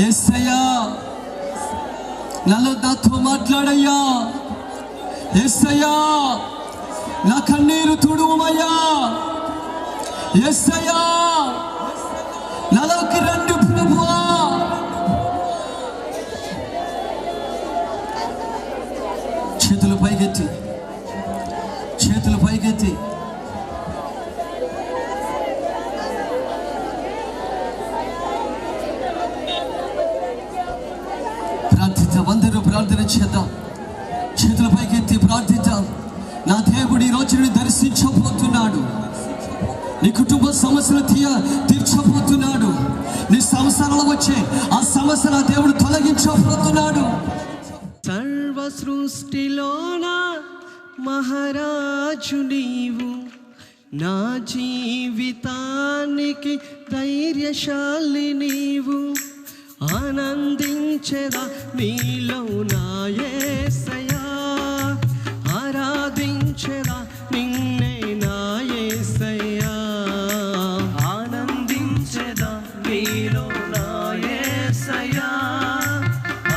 యేసయ్యా నాతో మాట్లాడయ్యా. యేసయ్యా నా కన్నీరు తుడుమయ్యా. యేసయ్యా నాలోకి రండి ప్రభువా. చేతులు పైకెత్తి ప్రార్థిద్దాం. అందరూ ప్రార్థన చేద్దాం. చేతుల పైకెత్తి ప్రార్థిద్దాం. నా దేవుడు ఈ రోజుని దర్శించబోతున్నాడు. నీ కుటుంబ సమస్యలు తీర్చబోతున్నాడు. నీ సంవత్సరాలు వచ్చే ఆ సమస్యల దేవుడు తొలగించబోతున్నాడు. సర్వ సృష్టిలోన మహారాజు నీవు, నా జీవితానికి ధైర్యశాలి నీవు. ఆనందించెదా నీలో నా యేసయ్యా, ఆరాధించెదా నిన్నే నా యేసయ్యా. ఆనందించెదా నీలో నా యేసయ్యా,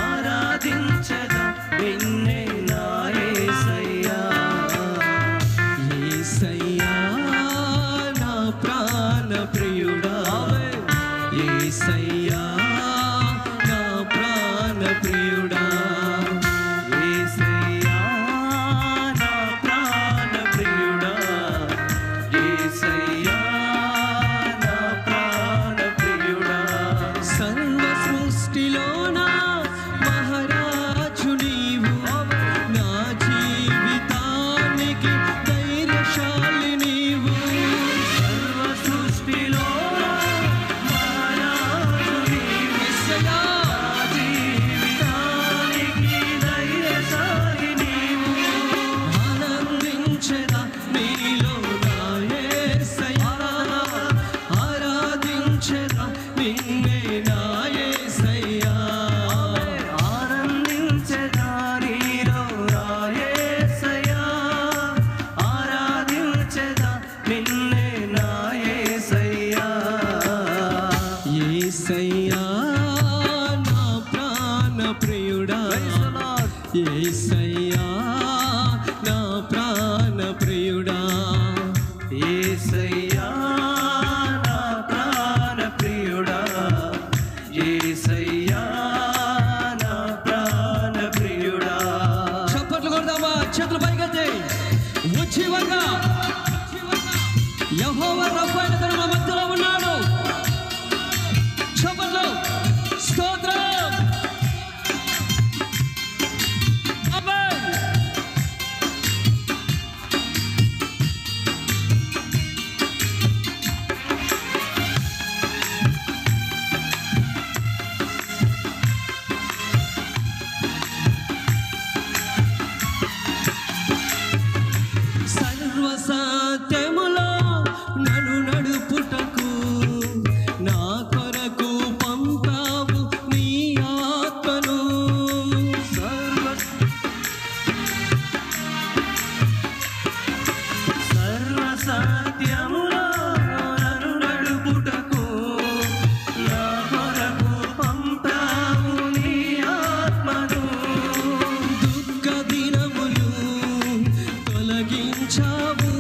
ఆరాధించెదా నిన్నే నా యేసయ్యా. యేసయ్యా నా ప్రాణ ప్రియుడా, యేసయ్యా నా ప్రాణ ప్రియుడా, యేసయ్యా నా ప్రాణ ప్రియుడా, యేసయ్యా నా ప్రాణ ప్రియుడా. సర్వ సృష్టిలోన మహారాజు నీవు, నా జీవితానికి ధైర్యశాలి నీవు. సర్వ సృష్టిలోన మహారాజు నీవు, యేసయ్యా జీవితానికి ధైర్యశాలి నీవు. ఆనందించెదా నీలో నా యేసయ్యా, ఆరాధించెదా నిన్నే నా యేసయ్యా. ఆనందించెదా నీలో నా యేసయ్యా, ఆరాధించెదా నిన్నే నా యేసయ్యా. యేసయ్యా నా ప్రాణ ప్రియుడా, యేసయ్యా నా ప్రాణ ప్రియుడా, యేసయ్యా నా ప్రాణ ప్రియుడా, యేసయ్యా నా ప్రాణ ప్రియుడా. చప్పట్లు కొడదామా? చేతులు పైకెత్తి ఉజ్జీవంగా యెహోవా రఫాయిన తన మధ్యలో ఉన్నాడు. చప్పట్లు, స్తోత్రం. ఆమేన్. సర్వ సత్యములో నన్ను నడుపుటకు నా కొరకు పంపావు నీ ఆత్మను. సర్వ సత్యములో నన్ను నడుపుటకు నా కొరకు పంపావు నీ ఆత్మను. దుఃఖ దినములు తొలగించావు,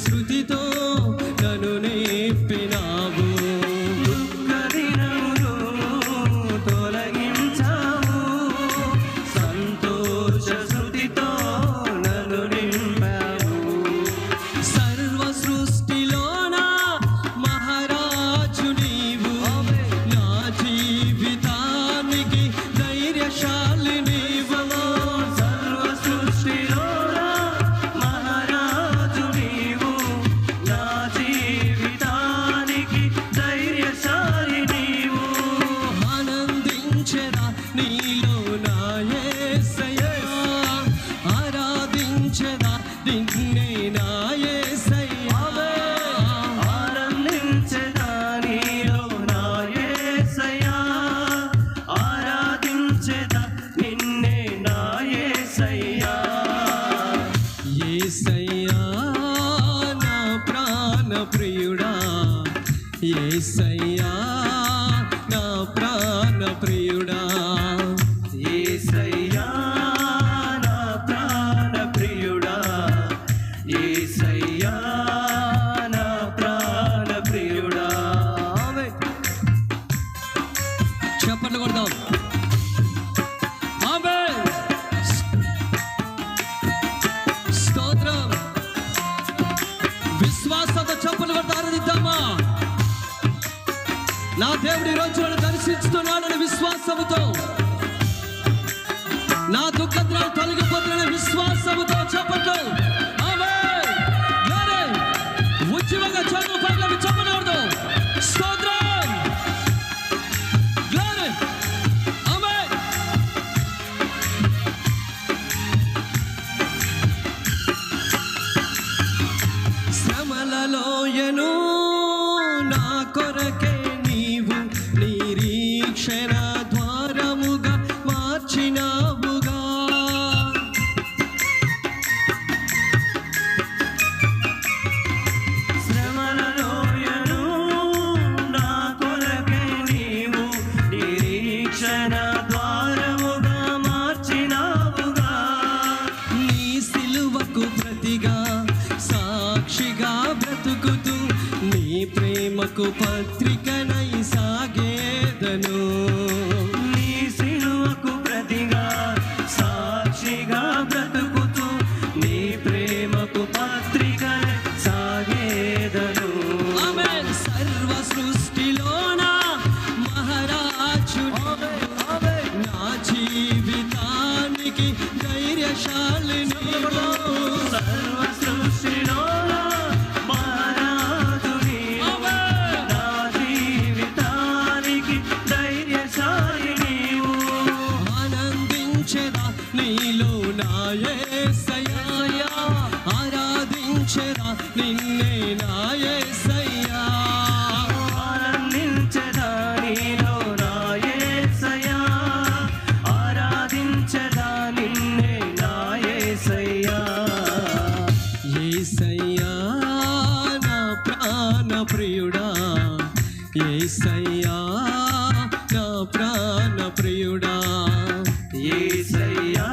శృతితో నన్ను నింపినావు. దుఃఖ దినములు తొలగించావు, సంతోష శృతితో నన్ను నింపావు. సర్వ సృష్టిలోన మహారాజు నీవు, నా జీవితానికి ధైర్యశాలి నీవు. సర్వ సృష్టిలోన మహారాజు నీవు, నా జీవితానికి ధైర్యశాలి నీవు. ఆనందించెదా నీలో నా యేసయ్యా, ఆరాధించెదా నిన్నే నా యేసయ్యా. ఆనందించెదా నీలో నా యేసయ్యా, ఆరాధించెదా నిన్నే నా యేసయ్యా. యేసయ్యా నా ప్రాణ ప్రియుడా, యేసయ్యా నా దేవుడు ఈ రోజు నన్ను దర్శిస్తున్నాడని విశ్వాసముతో, నా దుఃఖద్రాలు తొలగిపోతున్న విశ్వాసముతో చెప్పట్లు ఆమేన్. గ్లోరీ. ఉజ్జీవంగా చదువు పైకి చెప్పనవద్దు. స్తోత్రం. గ్లోరీ. ఆమేన్. శ్రమలలోయను నా కొరకే నీవు నిరీక్షణ ద్వారముగా మార్చినావుగా. శ్రమలలోయను నా కొరకే నీవు నిరీక్షణ ద్వారముగా మార్చినావుగా. నీ సిలువకు ప్రతిగా సాక్షిగా బ్రతుకుతూ నీ ప్రేమకు పత్రికనై సాగేదను. నీ సిలువకు ప్రతిగా సాక్షిగా బ్రతుకుతూ నీ ప్రేమకు పత్రికలే సాగేదను. ఆమేన్. సర్వ సృష్టిలోన మహారాజుడు నా జీవితానికి ధైర్యశాలిని. సర్వ సృష్టిలో మహారాజు నీవు, నా జీవితానికి ధైర్యశాలి నీవు. ఆనందించెదా నీలో నా యేసయ్యా, ఆరాధించెదా నిన్నే నా యేసయ్యా. ఆనందించెదా నీలో నా యేసయ్యా, ఆరాధించెదా నిన్నే నా యేసయ్యా. యేసయ్యా నా ప్రాణ ప్రియుడా, యేసయ్యా నా ప్రాణ ప్రియుడా. యేసయ్యా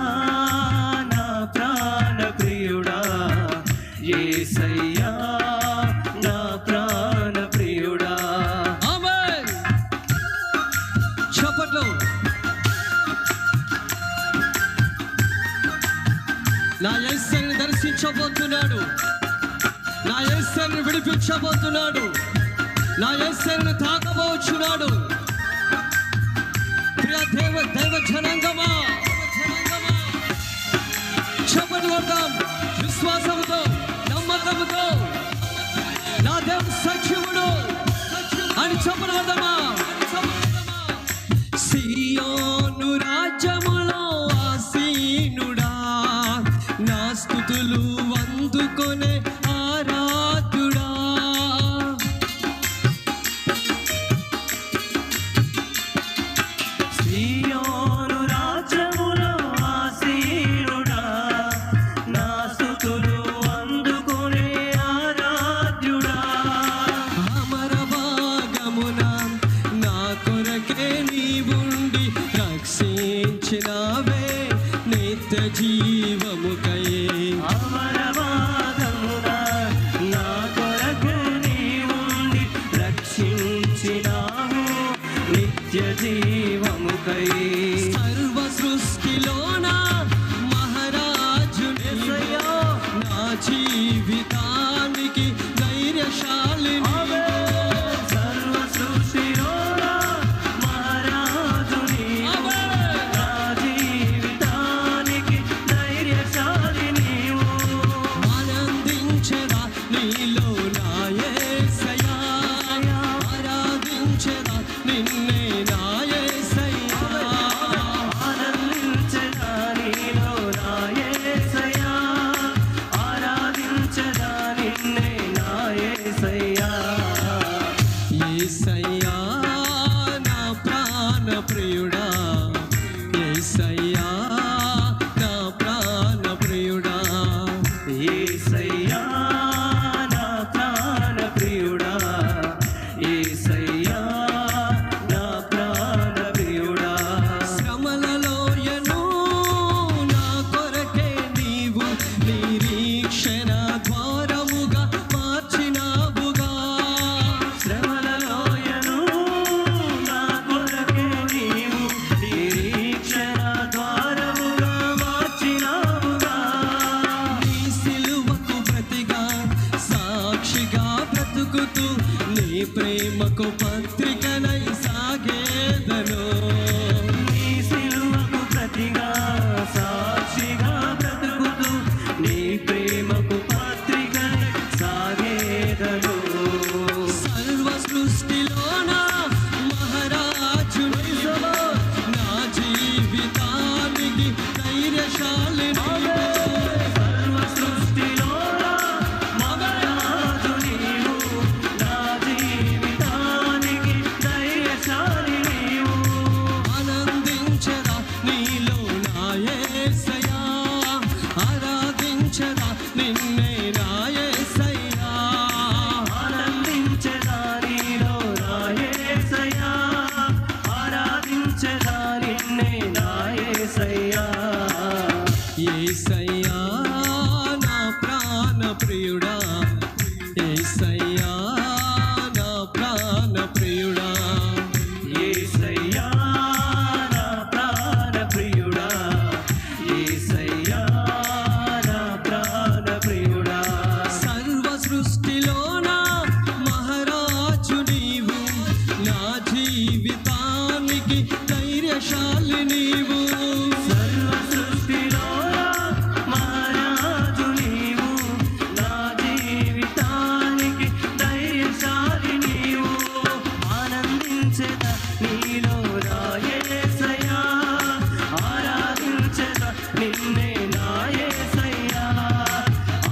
నా ప్రాణ ప్రియుడా, యేసయ్యా నా ప్రాణ ప్రియుడా. ఆమేన్. చప్పట్లు. నా యేసయ్యను దర్శించబోతున్నాడు, నా యేసయ్యను విడిపించబోతున్నాడు, నా యేసయ్యను తాకబోచున్నాడు. ప్రియ దైవ జనాంగమా, చప్పట్లు కొడదాం విశ్వాసముతో, నమ్మకముతో. నా దేవుడు సజీవుడు అని చప్పట్లు కొడదామా. సియోను రాజ్యములో ఆసీనుడా, నా స్తుతులు అందుకొనే ఆరాధ్యుడా. సియోను రాజ్యములో ఆసీనుడా, నా స్తుతులు అందుకొనే ఆరాధ్యుడా. అమర భాగమున నా కొరకే నీవుండి రక్షించినావే నిత్య జీవముకై. అమరవాదమున నా కొరకు నీవుండి రక్షించినావు నిత్య జీవముకై. సర్వ సృష్టిలోన మహారాజు నీవయ్యా, నా జీవితానికి ధైర్యశాలిని. సర్వ సృష్టిలో మహారాజు నీవు, నా జీవితానికి ధైర్యశాలి నీవు. ఆనందించెదా నీలో నా యేసయ్యా, ఆరాధించెదా నిన్నే నా యేసయ్యా. ఆనందించెదా నీలో నా యేసయ్యా, ఆరాధించెదా నిన్నే నా యేసయ్యా. యేసయ్యా నా ప్రాణ ప్రియుడా, యేసయ్యా నా ప్రాణ ప్రియుడా. యేసయ్యా నా ప్రాణ ప్రియుడా, యేసయ్యా నా ప్రాణ ప్రియుడా. శ్రమలలోయను నా కొరకే నీవు నిరీక్షణ ద్వారముగా మార్చినావుగా. శ్రమలలోయను ప్రేమకు పత్రికనై సాగేదను, నీ సిలువకు ప్రతిగా సాక్షిగా బ్రతుకుతూ నీ ప్రేమకు పత్రికనై సాగేదను. సర్వ సృష్టిలోన మహారాజు నీవు, నా జీవితానికి ధైర్యశాలి నీవు. సర్వ సృష్టిలోన మహారాజు నీవు, నా జీవితానికి ధైర్యశాలి నీవు. ఆనందించరా నీలో నా యేసయ్యా, ఆరాధించరా నిన్నే నా యేసయ్యా. ఆనందించదా నీలో నా యేసయ్యా, ఆరాధించదా నిన్నే నా యేసయ్యా. యేసయ్యా నా ప్రాణ ప్రియుడా, యేసయ్యా నా ప్రాణ ప్రియుడా. యేసయ్యా నా ప్రాణ ప్రియుడా, యేసయ్యా నా ప్రాణ ప్రియుడా. సర్వ సృష్టిలోన మహారాజు నీవు, నా జీవితానికి ధైర్యశాలి నీవు. సర్వ సృష్టిలో మహారాజు నీవు, నా జీవితానికి ధైర్యశాలి నీవు. ఆనందించెదా నీలో నా యేసయ్యా, ఆరాధించెదా నిన్నే నా యేసయ్యా.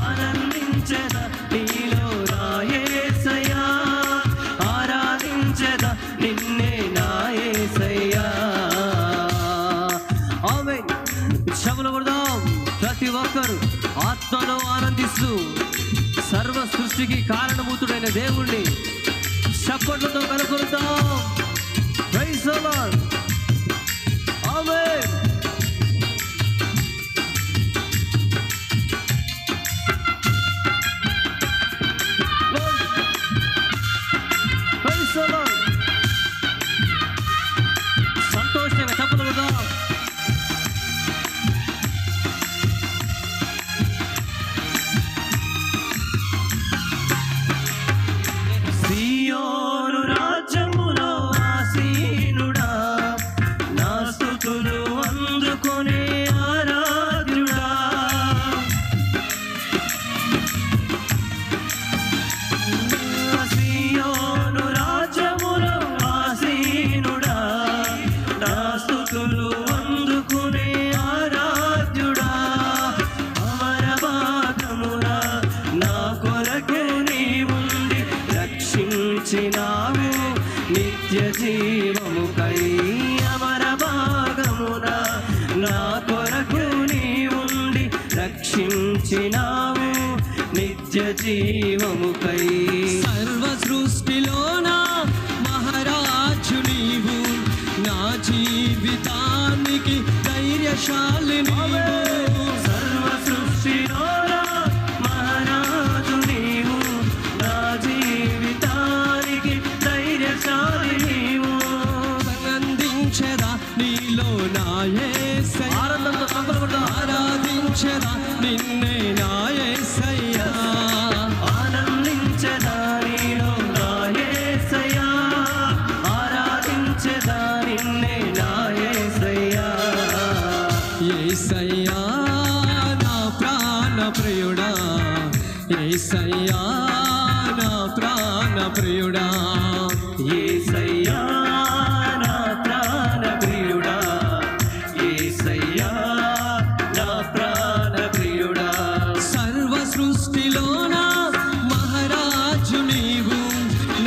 ఆనందించెదా నీలో నా యేసయ్యా, ఆరాధించెదా నిన్నే నా యేసయ్యా. ఆమేన్. శబులు కొడదాం ప్రతి ఒక్కరు ఆత్మలో ఆనందిస్తూ సర్వ సృష్టికి కారణభూతుడైన దేవుణ్ణి చప్పట్లతో కనుకొలుద్దాం. Praise the Lord. Amen. Praise the Lord. సంతోషంగా చప్పట్లు కొడదాం. సియోను రాజ్యములో ఆసీనుడా, నా స్తుతులు అందుకొనే ఆరాధ్యుడా. సియోను రాజ్యములో ఆసీనుడా, నా స్తుతులు అందుకొనే ఆరాధ్యుడా. అమర భాగమున నా కొరకు నీవుండి రక్షించినావు నిత్య జీవముకై. అమర భాగమున నా కొరకు నీవుండి రక్షించినావు నిత్య జీవముకై. సర్వ సృష్టిలోన మహారాజు నీవు, నా జీవితానికి ధైర్యశాలి నీవు. సర్వ సృష్టిలో మహారాజు నీవు, నా జీవితానికి ధైర్యశాలి నీవు. ఆనందించరా నీలో నా యేసయ్యా, ఆనందంతో చప్పట్లు కొడదాం. ఆరాధించరా నిన్నే నా యేసయ్యా. ఆనందించెదా నీలో నా యేసయ్యా, ఆరాధించెదా నిన్నే నా యేసయ్యా. యేసయ్యా నా ప్రాణ ప్రియుడా, యేసయ్యా నా ప్రాణ ప్రియుడా. యేసయ్యా నా ప్రాణ ప్రియుడా, యేసయ్యా నా ప్రాణ ప్రియుడా. సర్వ సృష్టిలోన మహారాజు నీవు,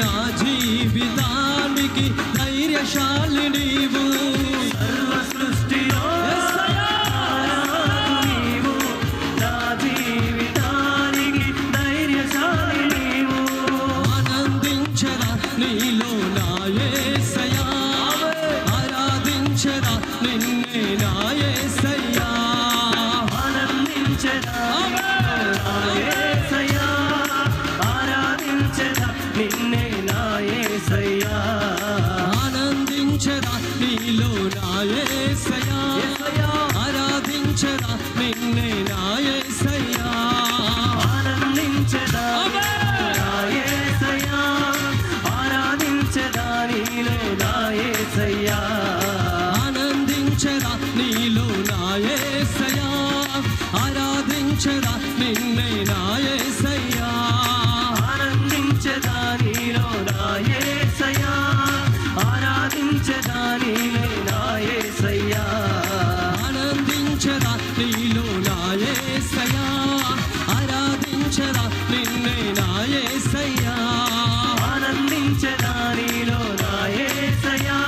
నా జీవితానికి ధైర్యశాలి నీవు. సర్వ సృష్టిలో మహారాజు నీవు, నా జీవితానికి ధైర్యశాలి నీవు. ఆనందించరా నీలో నా యేసయ్యా, ఆరాధించరా నిన్నే నా యేసయ్యా. ఆనందించెదా నా యేసయ్యా, ఆరాధించెదా నిన్నే నా యేసయ్యా. ఆనందించరా నీలో నా యేసయ్యా, ఆరాధించరా నిన్నే నా యేసయ్యా. ఆనందించెదా నా యేసయ్యా, ఆరాధించదా నీవే నా యేసయ్యా ఆనందించదా నీలో నా యేసయ్యా ఆరాధించదా నిన్నే నా యేసయ్యా ఆనందించదా నీలో నా యేసయ్యా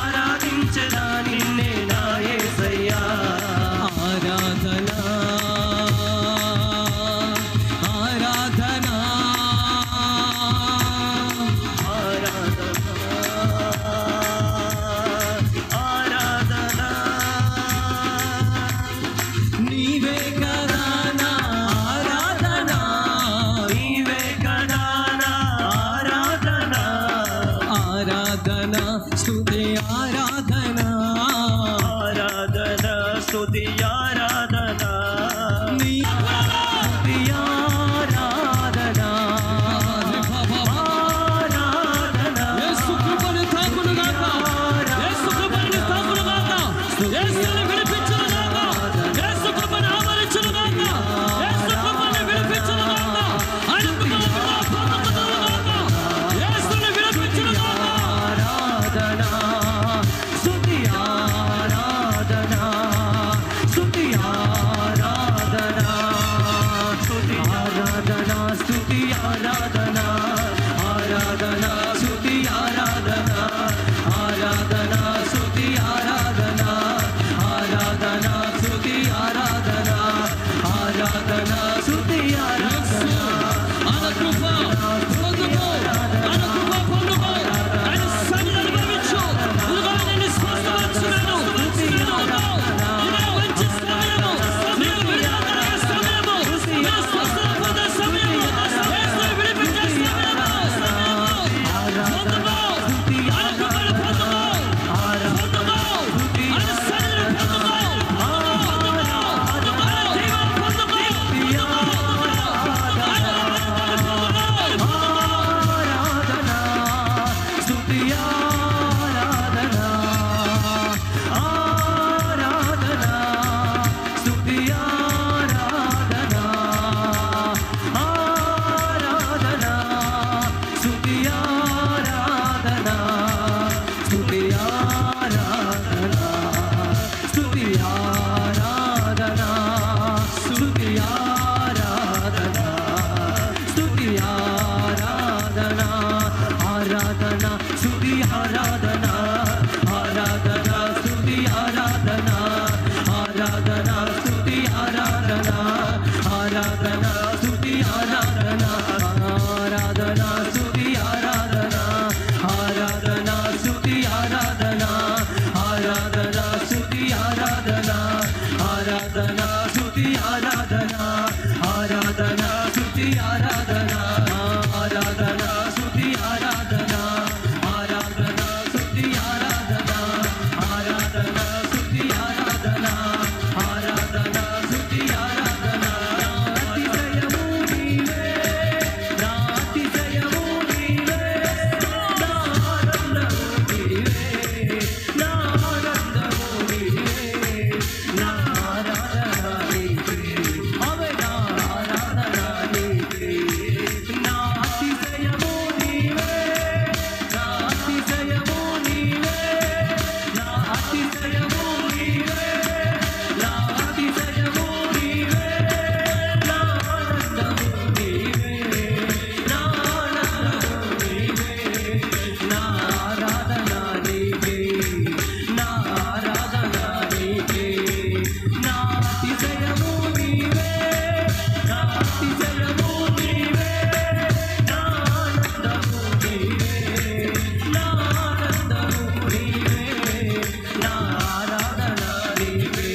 ఆరాధించదా నిన్నే నా యేసయ్యా ఆరాధనా ఆరాధనా ఆరాధనా నీవే కదా నా ఆరాధనా నీవే కదా నా ఆరాధనా ఆరాధనా స్తుతి ఆరాధనా ఆరాధనా స్తుతి ఆరాధనా నీ స్తుతి ఆరాధనా ఆరాధనా యేసు కృపను తాకును గాక యేసు కృపను తాకును గాక యేసుని విడిపించును గాక యేసు కృపను ఆవరించును గాక యేసు కృపను విడిపించును గాక ఆయన కృపను పొందుకును గాక యేసుని విడిపించును గాక ఆరాధనా స్తుతి ఆరాధనా స్తుతి ఆరాధనా స్తుతి ఆరాధనా స్తుతి ఆరాధనా ఆరాధనా స్తుతి ఆరాధనా ఆరాధనా స్తుతి ఆరాధనా ఆరాధనా స్తుతి ఆరాధనా ఆరాధనా స్తుతి ఆరాధనా ఆయన కృప పొందుకో ఆయన కృప పొందుకో ఆయన సన్నిధిని అనుభవించు ఇదిగో ఆయన స్వస్థపరచును ఇదే మంచి సమయము నీకు విడుదల కలిగే సమయము నీ స్వస్థత పొందే సమయము యేసుని విడిపించే సమయము పొందుకో ఆయన కృపను పొందుకో ఆయన సన్నిధిని పొందుకో ఆరాధనా స్తుతి ఆరాధనా ఆరాధనా స్తుతి ఆరాధనా ఆరాధనా స్తుతి ఆరాధనా స్తుతి ఆరాధనా స్తుతి ఆరాధనా స్తుతి ఆరాధనా స్తుతి ఆరాధనా ఆరాధనా స్తుతి ఆరాధనా ఆరాధనా స్తుతి ఆరాధనా ఆరాధనా స్తుతి ఆరాధనా ఆరాధనా స్తుతి ఆరాధనా ఆరాధనా స్తుతి ఆరాధనా ఆరాధనా స్తుతి ఆరాధనా ఆరాధనా స్తుతి ఆరాధనా ఆరాధనా స్తుతి ఆరాధనా ఆరాధనా స్తుతి ఆరాధనా ఆరాధనా స్తుతి ఆరాధనా ఆరాధనా స్తుతి ఆరాధనా ఆరాధనా స్తుతి ఆరాధనా ఆరాధనా స్తుతి ఆరాధనా అతిశయము నీవే నా అతిశయము నీవే నా ఆనందము నీవే నా ఆనందము నీవే నా ఆరాధన నీవే అవే నా ఆరాధన నీవే నా అతిశయము నీవే నా అతిశయము నీవే నా అతిశయము నీవే నా అతిశయము నీవే నా ఆనందము నీవే నా ఆనందము నీవే నా ఆరాధన నీవే నా ఆరాధన నీవే నా అతిశయము నీవే నా అతిశయము నీవే నా ఆనందము నీవే నా ఆనందము నీవే నా ఆరాధన నీవే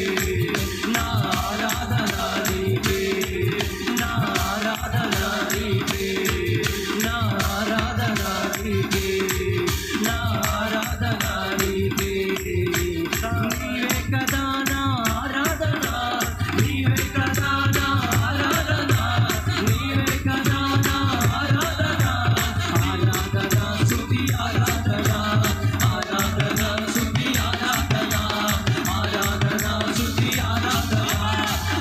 నా ఆరాధన నీవే నా ఆరాధన నీవే నా ఆరాధన నీవే నా ఆరాధన నీవే నీవే కదా నా ఆరాధన నీవే కదా నా ఆరాధన నీవే కదా నా ఆరాధన ఆరాధన స్తుతి ఆరాధన ఆరాధన స్తుతి ఆరాధన ఆరాధన స్తుతి ఆరాధన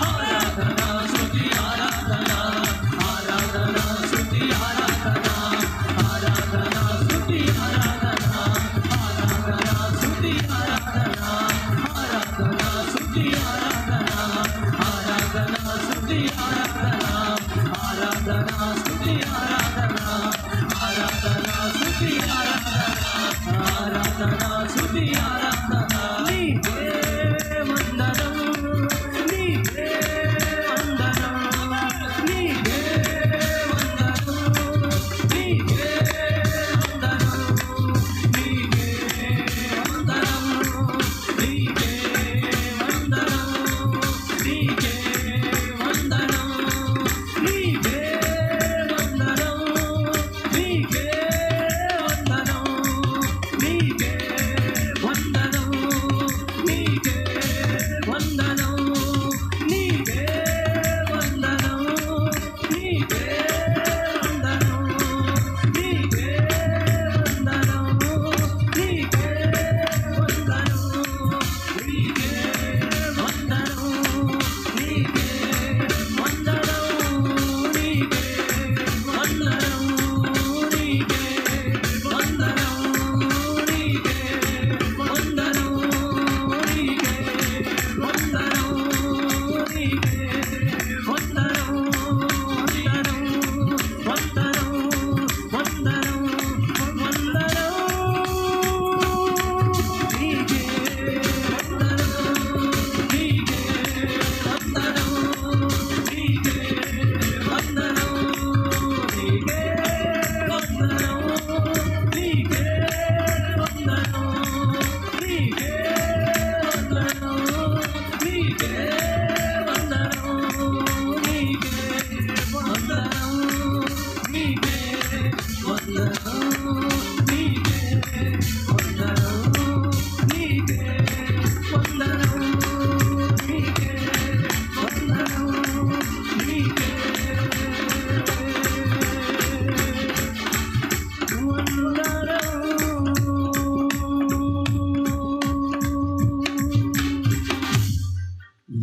ఆరాధన స్తుతి ఆరాధన ఆరాధన స్తుతి ఆరాధన ఆరాధన స్తుతి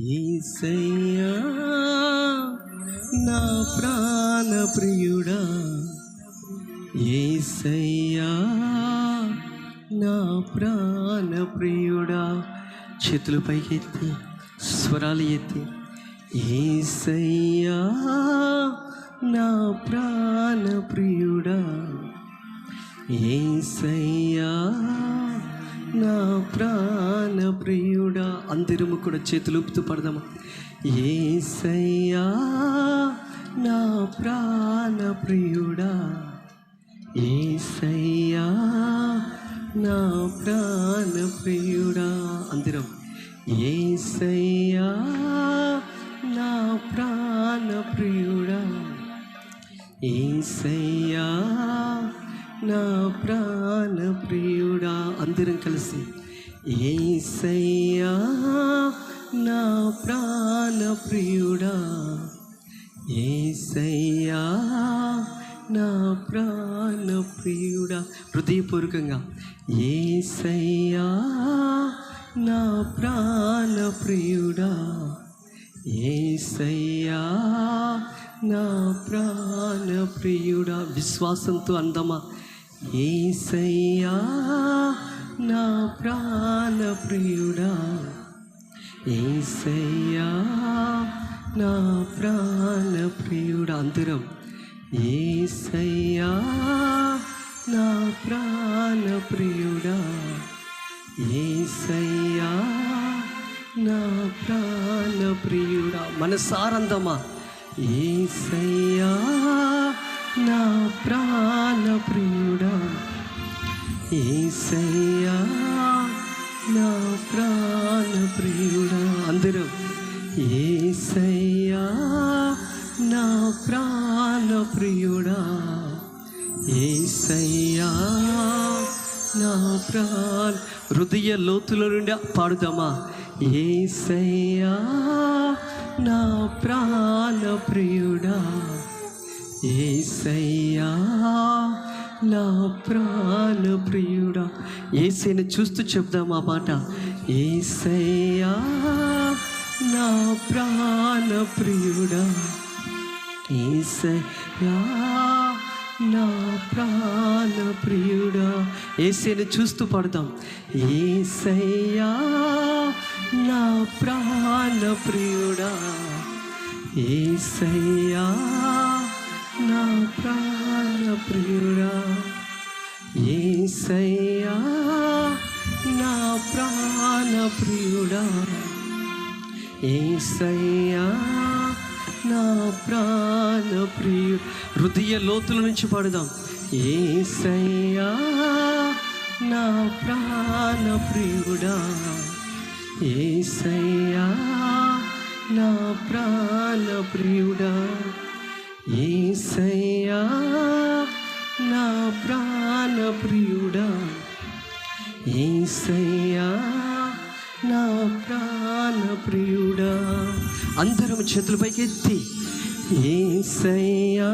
యేసయ్యా నా ప్రాణ ప్రియుడా, యేసయ్యా నా ప్రాణ ప్రియుడా. చేతులు పైకెత్తి స్వరాలు ఎత్తి, యేసయ్యా నా ప్రాణ ప్రియుడా, యేసయ్యా నా ప్రాణ ప్రియుడా. అందరము కూడా చేతులు ఊపుతూ పడదామా. యేసయ్యా నా ప్రాణ ప్రియుడా, యేసయ్యా నా ప్రాణ ప్రియుడా. అందరం యేసయ్యా నా ప్రాణ ప్రియుడా, యేసయ్యా నా ప్రాణ ప్రియుడా. అందరం కలిసి యేసయ్యా నా ప్రాణ ప్రియుడా, యేసయ్యా నా ప్రాణ ప్రియుడా. హృదయపూర్వకంగా యేసయ్యా నా ప్రాణ ప్రియుడా, యేసయ్యా నా ప్రాణ ప్రియుడా. విశ్వాసంతో అందమా. యేసయ్యా నా ప్రాణ ప్రియుడా, యేసయ్యా నా ప్రాణ ప్రియుడా. అందరం యేసయ్యా నా ప్రాణ ప్రియుడా, యేసయ్యా నా ప్రాణ ప్రియుడా. మనసారందమా. యేసయ్యా నా ప్రాణ ప్రియుడా, యేసయ్యా నా ప్రాణ ప్రియుడా. అందరం యేసయ్యా నా ప్రాణ ప్రియుడా, యేసయ్యా నా ప్రాణ. హృదయ లోతుల నుండి పాడుదామా. యేసయ్యా నా ప్రాణ ప్రియుడా, యేసయ్యా నా ప్రాణ ప్రియుడా. యేసయ్యను చూస్తూ చెప్దాం ఆ పాట. యేసయ్యా నా ప్రాణ ప్రియుడా, యేసయ్యా నా ప్రాణ ప్రియుడా. యేసయ్యను చూస్తూ పాడదాం. యేసయ్యా నా ప్రాణ ప్రియుడా, యేసయ్యా నా ప్రాణ ప్రియుడా, యేసయ్యా ప్రాణ ప్రియుడా యేసయ్యా నా ప్రాణ ప్రియుడు. హృదయ లోతుల నుంచి పాడుదాం. యేసయ్యా నా ప్రాణ ప్రియుడా యేసయ్యా నా ప్రాణ ప్రియుడా యేసయ్యా నా ప్రాణ ప్రియుడా యేసయ్యా నా ప్రాణ ప్రియుడా. అందరం చేతుల పైకి ఎత్తి యేసయ్యా